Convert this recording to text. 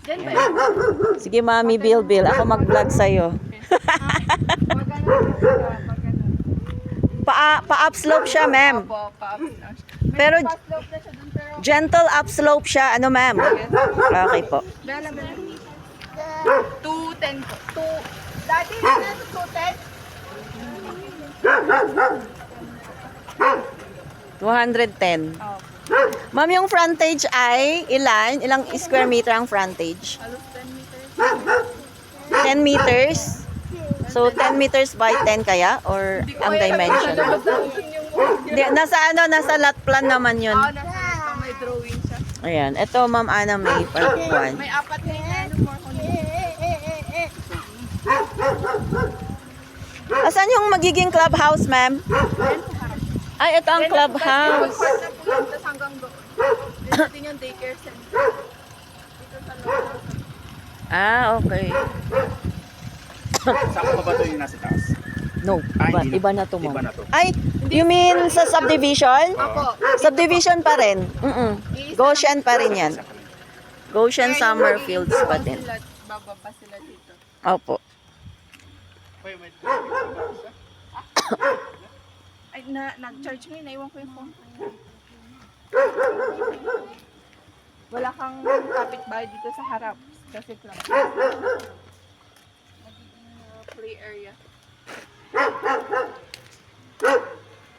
Diyan ba yun? Sige, Mami Bilbil. Ako mag-vlog sa'yo. Pa-upslope siya, ma'am. Opo, pa-up na siya. Pero Pa-slope na siya dun, pero... gentle upslope siya. Ano, ma'am? Okay po. Bella. 210 po. Dati na 210. 210. Opo. Ma'am, yung frontage ay ilan? Ilang square meter ang frontage? Halos 10 meters. 10 meters? So, 10 meters by 10 kaya? Or ang dimension? Nasa ano, nasa lot plan naman yun. Oo, nasa may drawing siya. Ayan. Ito, Ma'am Ana, may pagkuhan. May apat na yung ano, more on. Asan yung magiging clubhouse, ma'am? Ay, ito ang clubhouse. Part na po yun, tas hanggang doon. Dito din yung daycare center. Dito sa loob. Ah, okay. Saan pa ba ito yung nasa taas? No, iba na to, Iba ma'am. na to. Ay, you mean sa subdivision? Opo. Subdivision pa rin. Goshen pa rin yan. Goshen Kaya yung Summerfields magiging pa din. sila, bababa sila dito. Opo. Ay, nag-charge mo yun. Naiwan ko yung phone. Wala kang kapitbahay dito sa harap. Kasi lang. Magiging play area.